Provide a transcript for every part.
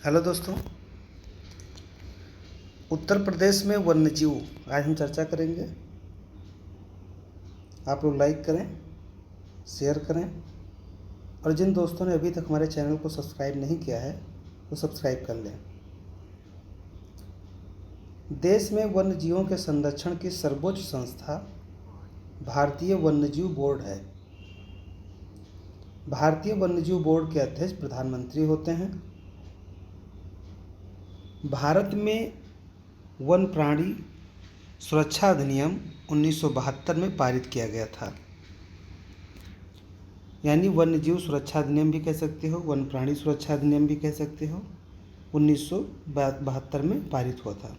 Hello दोस्तों। उत्तर प्रदेश में वन्यजीव आज हम चर्चा करेंगे। आप लोग लाइक करें, शेयर करें और जिन दोस्तों ने अभी तक हमारे चैनल को सब्सक्राइब नहीं किया है वो सब्सक्राइब कर लें। देश में वन्यजीवों के संरक्षण की सर्वोच्च संस्था भारतीय वन्यजीव बोर्ड है। भारतीय वन्यजीव बोर्ड के अध्यक्ष प्रधानमंत्री होते हैं। भारत में वन प्राणी सुरक्षा अधिनियम 1972 में पारित किया गया था। यानी वन्यजीव सुरक्षा अधिनियम भी कह सकते हो, वन प्राणी सुरक्षा अधिनियम भी कह सकते हो। 1972 में पारित हुआ था।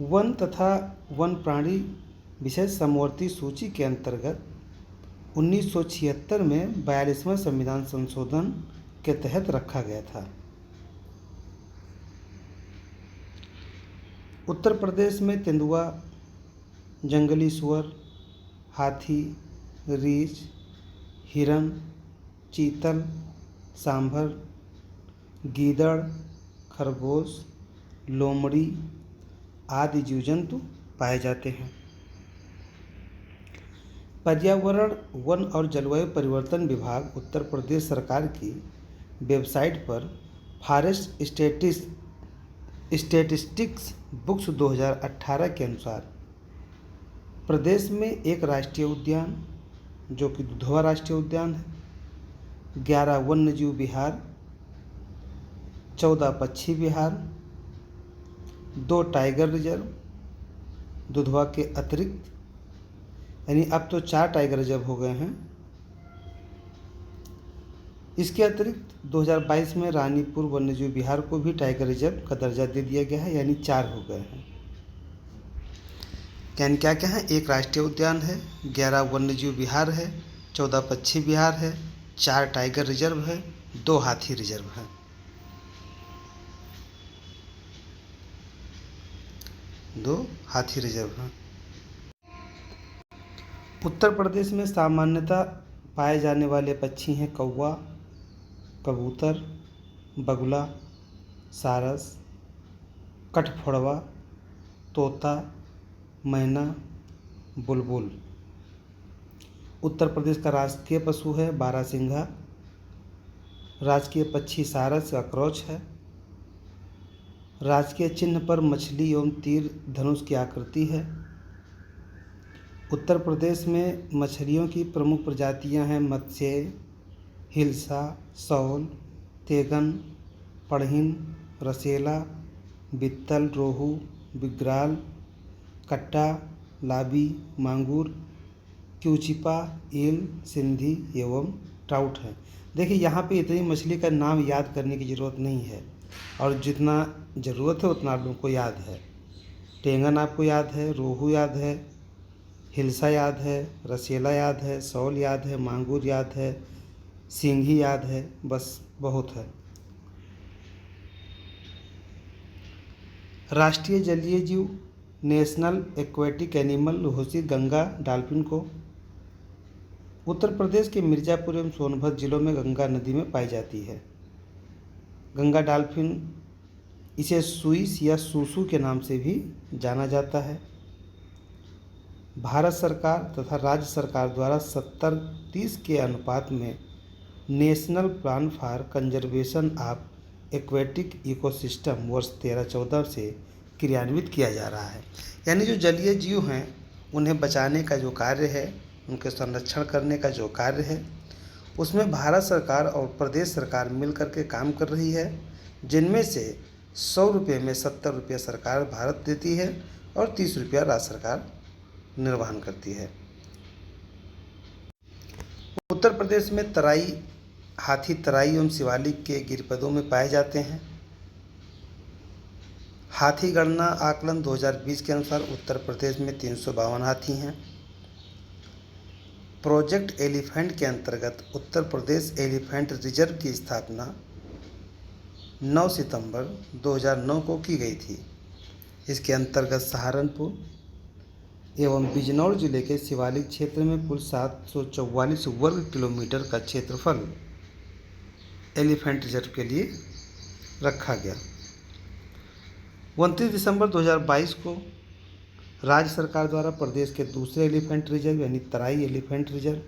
वन तथा वन प्राणी विशेष समवर्ती सूची के अंतर्गत 1976 में 42वां संविधान संशोधन के तहत रखा गया था। उत्तर प्रदेश में तेंदुआ, जंगली सुअर, हाथी, रीछ, हिरन, चीतल, सांभर, गीदड़, खरगोश, लोमड़ी आदि जीव जंतु पाए जाते हैं। पर्यावरण, वन और जलवायु परिवर्तन विभाग उत्तर प्रदेश सरकार की वेबसाइट पर फॉरेस्ट स्टैटिस्टिक्स बुक्स 2018 के अनुसार प्रदेश में एक राष्ट्रीय उद्यान जो कि दुधवा राष्ट्रीय उद्यान है, 11 वन्यजीव विहार, 14 पक्षी विहार, 2 टाइगर रिजर्व दुधवा के अतिरिक्त, यानी अब तो 4 टाइगर रिजर्व हो गए हैं। इसके अतिरिक्त 2022 में रानीपुर वन्यजीव विहार को भी टाइगर रिजर्व का दर्जा दे दिया गया है, यानी 4 हो गए हैं। यानी क्या क्या है, एक राष्ट्रीय उद्यान है, 11 वन्यजीव विहार है, 14 पक्षी विहार है, 4 टाइगर रिजर्व है, 2 हाथी रिजर्व है। उत्तर प्रदेश में सामान्यतः पाए जाने वाले पक्षी हैं कौवा, कबूतर, बगुला, सारस, कठफोड़वा, तोता, मैना, बुलबुल। उत्तर प्रदेश का राष्ट्रीय पशु है बारहसिंघा। राजकीय पक्षी सारस या क्रॉच है। राजकीय चिन्ह पर मछली एवं तीर धनुष की आकृति है। उत्तर प्रदेश में मछलियों की प्रमुख प्रजातियां हैं मत्स्य, हिल्सा, शौल, तेगन, पड़हिन, रसेला, बित्तल, रोहू, बिग्राल, कट्टा, लाबी, मांगूर, क्यूचिपा, ईल, सिंधी एवं ट्राउट है। देखिए यहाँ पे इतनी मछली का नाम याद करने की ज़रूरत नहीं है और जितना ज़रूरत है उतना आप लोगों को याद है। टेंगन आपको याद है, रोहू याद है, हिल्सा याद है, रसेला याद है, शौल याद है, मांगूर याद है, सिंघी याद है, बस बहुत है। राष्ट्रीय जलीय जीव नेशनल एक्वेटिक एनिमल घोषित गंगा डॉल्फिन को उत्तर प्रदेश के मिर्ज़ापुर एवं सोनभद्र जिलों में गंगा नदी में पाई जाती है। गंगा डॉल्फिन इसे सुइस या सूसू के नाम से भी जाना जाता है। भारत सरकार तथा राज्य सरकार द्वारा 70-30 के अनुपात में national plan for conservation of aquatic ecosystem वर्ष 13-14 से क्रियान्वित किया जा रहा है। यानी जो जलीय जीव हैं उन्हें बचाने का जो कार्य है, उनके संरक्षण करने का जो कार्य है, उसमें भारत सरकार और प्रदेश सरकार मिलकर के काम कर रही है, जिनमें से 100 रुपये में 70 रुपये सरकार भारत देती है और 30 रुपया राज्य सरकार निर्वहन करती है। उत्तर प्रदेश में तराई हाथी तराई एवं शिवालिक के गिरिपदों में पाए जाते हैं। हाथी गणना आकलन 2020 के अनुसार उत्तर प्रदेश में 352 हाथी हैं। प्रोजेक्ट एलिफेंट के अंतर्गत उत्तर प्रदेश एलिफेंट रिजर्व की स्थापना 9 सितंबर 2009 को की गई थी। इसके अंतर्गत सहारनपुर एवं बिजनौर जिले के शिवालिक क्षेत्र में कुल 744 वर्ग किलोमीटर का क्षेत्रफल एलिफेंट रिजर्व के लिए रखा गया। 29 दिसंबर 2022 को राज्य सरकार द्वारा प्रदेश के दूसरे एलिफेंट रिजर्व यानी तराई एलिफेंट रिजर्व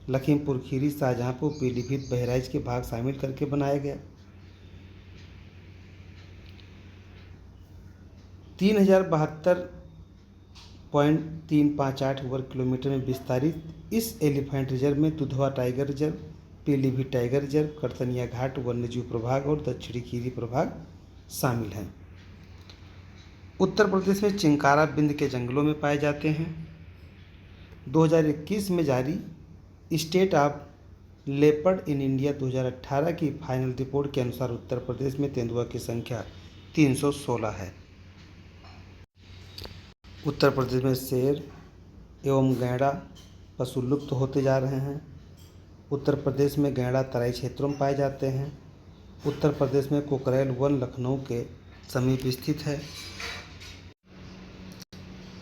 लखीमपुर खीरी, शाहजहाँपुर, पीलीभीत, बहराइच के भाग शामिल करके बनाया गया। 3072.358 वर्ग किलोमीटर में विस्तारित इस एलिफेंट रिजर्व में Dudhwa tiger reserve, Pilibhit tiger reserve, Katarniya Ghat वन्यजीव प्रभाग और दक्षिणी खीरी प्रभाग शामिल हैं। उत्तर प्रदेश में चिंकारा बिंद के जंगलों में पाए जाते हैं। 2021 में जारी state of leopard in India 2018 की फाइनल रिपोर्ट के अनुसार उत्तर प्रदेश में तेंदुआ की संख्या 316 है। उत्तर प्रदेश में शेर एवं गैंडा पशु लुप्त होते जा रहे हैं। उत्तर प्रदेश में गैंडा तराई क्षेत्रों में पाए जाते हैं। उत्तर प्रदेश में कोकरेल वन लखनऊ के समीप स्थित है।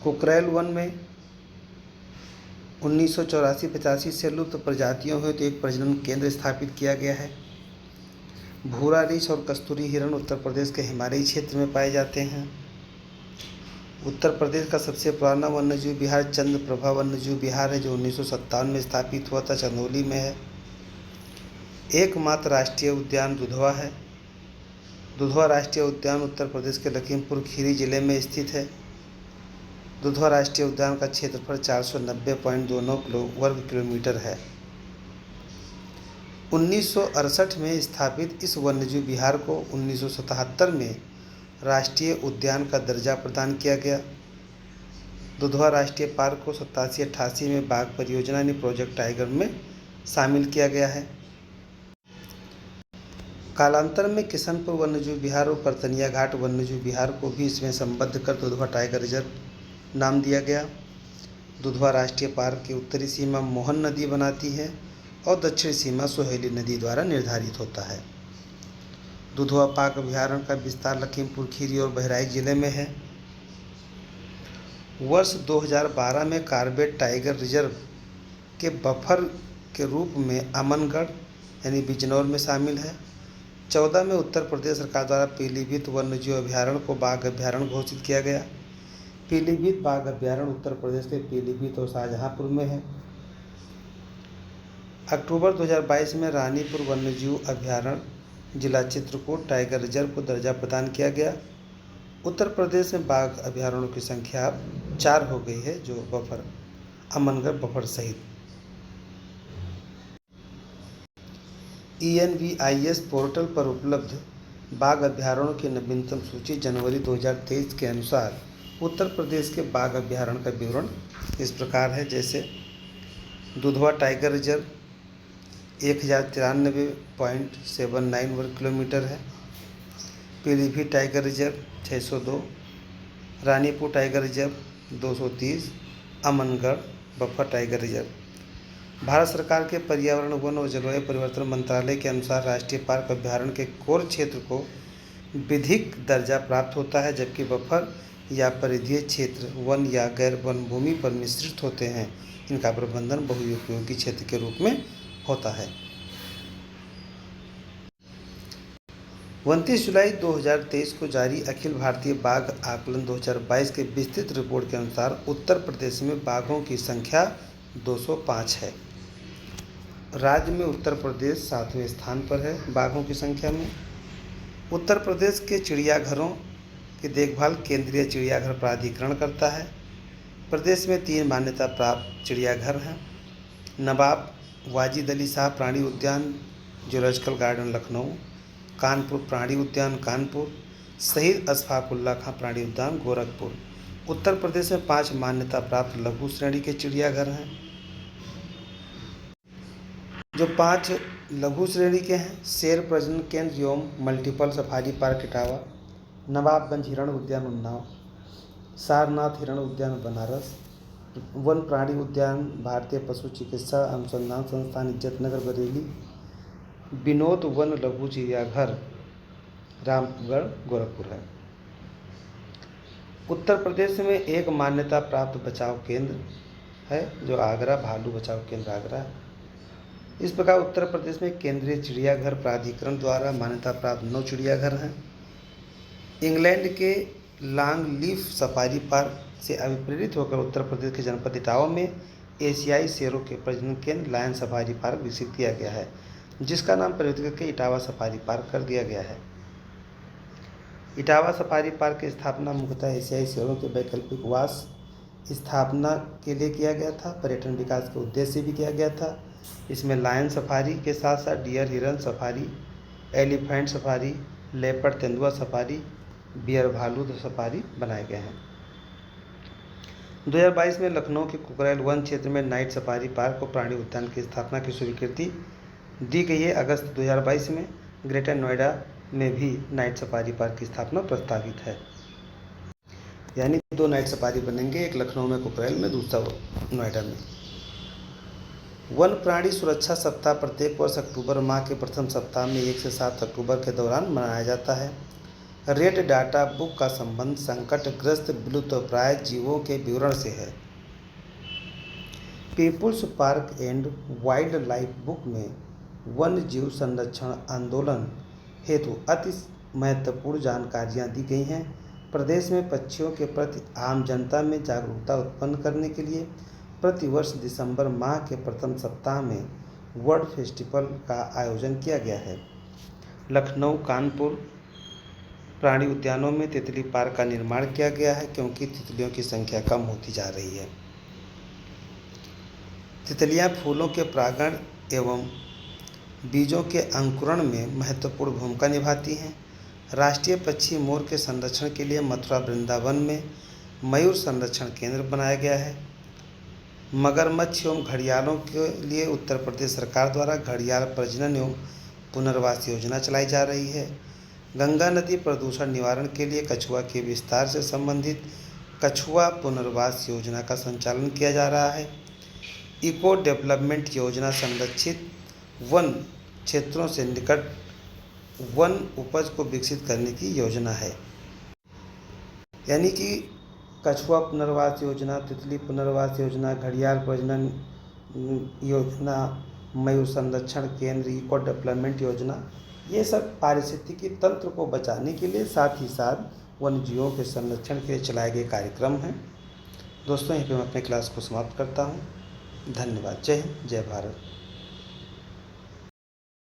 कोकरेल वन में 1984-85 से लुप्त प्रजातियों हेतु एक प्रजनन केंद्र स्थापित किया गया है। भूरा रीछ और कस्तूरी हिरण उत्तर प्रदेश के हिमालयी क्षेत्र में पाए जाते हैं। उत्तर प्रदेश का सबसे पुराना वन्यजीव विहार चंद्रप्रभा वन्यजीव विहार है, जो 1957 में स्थापित हुआ था, चंदौली में है। एकमात्र राष्ट्रीय उद्यान दुधवा है। दुधवा राष्ट्रीय उद्यान उत्तर प्रदेश के लखीमपुर खीरी जिले में स्थित है। दुधवा राष्ट्रीय उद्यान का क्षेत्रफल 490.29 वर्ग किलोमीटर है। 1968 में स्थापित इस वन्यजीव विहार को 1977 में राष्ट्रीय उद्यान का दर्जा प्रदान किया गया। दुधवा राष्ट्रीय पार्क को 87-88 में बाघ परियोजना ने प्रोजेक्ट टाइगर में शामिल किया गया है। कालांतर में किशनपुर वन्यजीव विहार और करतनिया घाट वन्यजीव विहार को भी इसमें संबद्ध कर दुधवा टाइगर रिजर्व नाम दिया गया। दुधवा राष्ट्रीय पार्क की उत्तरी सीमा मोहन नदी बनाती है और दक्षिणी सीमा सोहेली नदी द्वारा निर्धारित होता है। दुधवा पार्क अभयारण्य का विस्तार लखीमपुर खीरी और बहराइच जिले में है। वर्ष 2012 में कॉर्बेट टाइगर रिजर्व के बफर के रूप में अमनगढ़ यानी बिजनौर में शामिल है। 14 में उत्तर प्रदेश सरकार द्वारा पीलीभीत वन्यजीव अभयारण्य को बाघ अभयारण्य घोषित किया गया। पीलीभीत बाघ अभयारण्य उत्तर प्रदेश के पीलीभीत और शाहजहाँपुर में है। अक्टूबर 2022 में रानीपुर वन्यजीव अभयारण्य जिला चित्रकूट टाइगर रिजर्व को दर्जा प्रदान किया गया। उत्तर प्रदेश में बाघ अभयारण्यों की संख्या अब 4 हो गई है, जो बफर अमनगढ़ बफर सहित। ENVIS पोर्टल पर उपलब्ध बाघ अभयारण्यों की नवीनतम सूची जनवरी 2023 के अनुसार उत्तर प्रदेश के बाघ अभयारण्य का विवरण इस प्रकार है, जैसे दुधवा टाइगर रिजर्व 1093.79 वर्ग किलोमीटर है। Pilibhit tiger reserve 602, Ranipur tiger reserve 230, Amangarh buffer tiger reserve. Bharat सरकार के पर्यावरण, वन और जलवायु परिवर्तन मंत्रालय के अनुसार राष्ट्रीय पार्क अभयारण्य के कोर क्षेत्र को विधिक दर्जा प्राप्त होता है, जबकि बफर या परिधीय क्षेत्र वन या गैर वन भूमि पर मिश्रित होते हैं। इनका प्रबंधन बहुउपयोगी क्षेत्र के रूप में होता है। 29 जुलाई 2023 को जारी अखिल भारतीय बाघ आकलन 2022 के विस्तृत रिपोर्ट के अनुसार उत्तर प्रदेश में बाघों की संख्या 205 है। राज्य में उत्तर प्रदेश 7वें स्थान पर है बाघों की संख्या में। उत्तर प्रदेश के चिड़ियाघरों की देखभाल केंद्रीय चिड़ियाघर प्राधिकरण करता है। प्रदेश में 3 मान्यता प्राप्त चिड़ियाघर हैं। नवाब वाजिद अली शाह प्राणी उद्यान जूलॉजिकल गार्डन लखनऊ, कानपुर प्राणी उद्यान कानपुर, शहीद अशफाकुल्ला खां प्राणी उद्यान गोरखपुर। उत्तर प्रदेश में 5 मान्यता प्राप्त लघु श्रेणी के चिड़ियाघर हैं। जो 5 लघु श्रेणी के हैं: शेर प्रजनन केंद्र एवं multiple safari park Etawah, Nawabganj हिरण उद्यान उन्नाव, सारनाथ हिरण उद्यान बनारस, वन प्राणी उद्यान भारतीय पशु चिकित्सा अनुसंधान संस्थान इज्जतनगर बरेली, विनोद वन लघु चिड़ियाघर रामगढ़ गोरखपुर है। उत्तर प्रदेश में एक मान्यता प्राप्त बचाव केंद्र है, जो आगरा भालू बचाव केंद्र आगरा है। इस प्रकार उत्तर प्रदेश में केंद्रीय चिड़ियाघर प्राधिकरण द्वारा मान्यता प्राप्त 9 चिड़ियाघर हैं। इंग्लैंड के लॉन्ग लीफ सफारी पार्क से अभिप्रेरित होकर उत्तर प्रदेश के जनपद इटावा में एशियाई शेरों के प्रजनन केंद्र लायन सफारी पार्क विकसित किया गया है, जिसका नाम परिवर्तित करके इटावा सफारी पार्क कर दिया गया है। इटावा सफारी पार्क की स्थापना मुख्यतः एशियाई शेरों के वैकल्पिक वास स्थापना के लिए किया गया था। पर्यटन विकास के उद्देश्य से भी किया गया था। इसमें लायन सफारी के साथ साथ डियर हिरन सफारी, एलिफेंट सफारी, लेपर्ड तेंदुआ सफारी, बियर भालू सफारी बनाए गए हैं। 2022 में लखनऊ के कुकरेल वन क्षेत्र में नाइट सफारी पार्क और प्राणी उद्यान की स्थापना की स्वीकृति दी गई है। अगस्त 2022 में ग्रेटर नोएडा में भी नाइट सफारी पार्क की स्थापना प्रस्तावित है। यानी 2 नाइट सफारी बनेंगे, एक लखनऊ में कुकरेल में, दूसरा नोएडा में। वन प्राणी सुरक्षा सप्ताह प्रत्येक वर्ष अक्टूबर माह के प्रथम सप्ताह में 1 से 7 अक्टूबर के दौरान मनाया जाता है। रेड डाटा बुक का संबंध संकटग्रस्त विलुप्तप्राय जीवों के विवरण से है। Peoples park and wild life book में वन्य जीव संरक्षण आंदोलन हेतु अति महत्वपूर्ण जानकारियाँ दी गई हैं। प्रदेश में पक्षियों के प्रति आम जनता में जागरूकता उत्पन्न करने के लिए प्रतिवर्ष दिसंबर माह के प्रथम सप्ताह में वर्ल्ड फेस्टिवल का आयोजन किया गया है। लखनऊ, कानपुर प्राणी उद्यानों में तितली पार्क का निर्माण किया गया है, क्योंकि तितलियों की संख्या कम होती जा रही है। तितलियां फूलों के परागण एवं बीजों के अंकुरण में महत्वपूर्ण भूमिका निभाती हैं। राष्ट्रीय पक्षी मोर के संरक्षण के लिए मथुरा वृंदावन में मयूर संरक्षण केंद्र बनाया गया है। मगरमच्छ एवं घड़ियालों के लिए उत्तर प्रदेश सरकार द्वारा घड़ियाल प्रजनन एवं पुनर्वास योजना चलाई जा रही है। गंगा नदी प्रदूषण निवारण के लिए कछुआ के विस्तार से संबंधित कछुआ पुनर्वास योजना का संचालन किया जा रहा है। इको डेवलपमेंट योजना संरक्षित वन क्षेत्रों से निकट वन उपज को विकसित करने की योजना है। यानी कि कछुआ पुनर्वास योजना, तितली पुनर्वास योजना, घड़ियाल प्रजनन योजना, मयूर संरक्षण केंद्र, इको डेवलपमेंट योजना, ये सब पारिस्थितिकी तंत्र को बचाने के लिए, साथ ही साथ वन्य जीवों के संरक्षण के लिए चलाए गए कार्यक्रम हैं। दोस्तों, यहीं पे मैं अपने क्लास को समाप्त करता हूँ। धन्यवाद। जय हिंद, जय भारत।